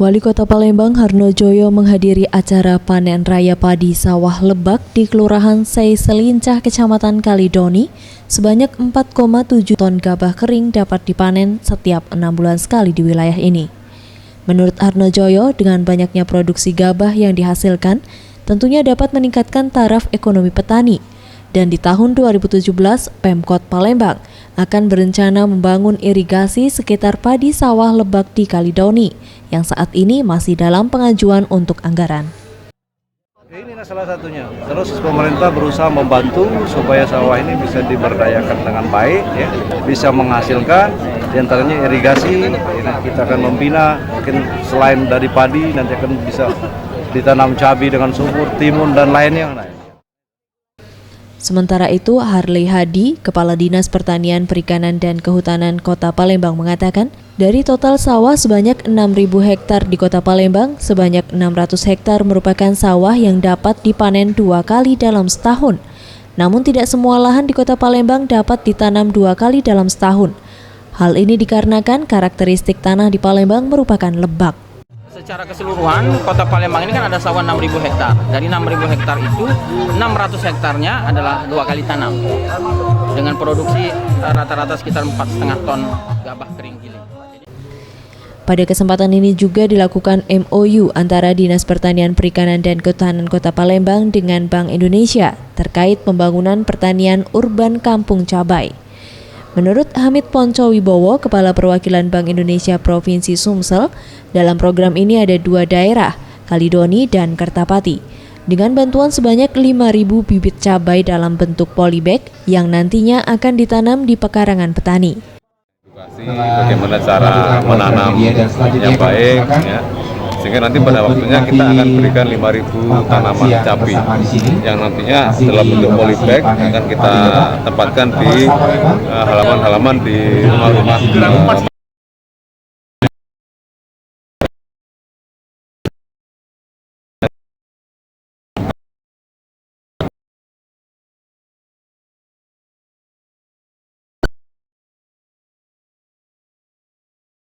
Wali Kota Palembang Harnojoyo menghadiri acara panen raya padi sawah Lebak di Kelurahan Sei Selincah, Kecamatan Kalidoni. Sebanyak 4,7 ton gabah kering dapat dipanen setiap 6 bulan sekali di wilayah ini. Menurut Harnojoyo, dengan banyaknya produksi gabah yang dihasilkan, tentunya dapat meningkatkan taraf ekonomi petani. Dan di tahun 2017, Pemkot Palembang akan berencana membangun irigasi sekitar padi sawah Lebak di Kalidoni, yang saat ini masih dalam pengajuan untuk anggaran. Ini salah satunya. Terus pemerintah berusaha membantu supaya sawah ini bisa diberdayakan dengan baik, ya, bisa menghasilkan, diantaranya irigasi. Kita akan membina, mungkin selain dari padi, nanti akan bisa ditanam cabai dengan subur, timun, dan lainnya. Sementara itu, Harley Hadi, Kepala Dinas Pertanian, Perikanan, dan Kehutanan Kota Palembang mengatakan, dari total sawah sebanyak 6.000 hektar di Kota Palembang, sebanyak 600 hektar merupakan sawah yang dapat dipanen 2 kali dalam setahun. Namun tidak semua lahan di Kota Palembang dapat ditanam 2 kali dalam setahun. Hal ini dikarenakan karakteristik tanah di Palembang merupakan lebak. Secara keseluruhan, Kota Palembang ini kan ada sawah 6.000 hektar. Dari 6.000 hektar itu, 600 hektarnya adalah 2 kali tanam. Dengan produksi rata-rata sekitar 4,5 ton gabah kering giling. Pada kesempatan ini juga dilakukan MOU antara Dinas Pertanian, Perikanan, dan Kehutanan Kota Palembang dengan Bank Indonesia terkait pembangunan pertanian urban kampung cabai. Menurut Hamid Ponco Wibowo, Kepala Perwakilan Bank Indonesia Provinsi Sumsel, dalam program ini ada 2 daerah, Kalidoni dan Kertapati, dengan bantuan sebanyak 5.000 bibit cabai dalam bentuk polybag yang nantinya akan ditanam di pekarangan petani. Bagaimana cara menanam yang baik, ya, sehingga nanti pada waktunya kita akan berikan 5.000 tanaman cabai yang nantinya dalam bentuk polybag akan kita tempatkan di halaman-halaman di rumah-rumah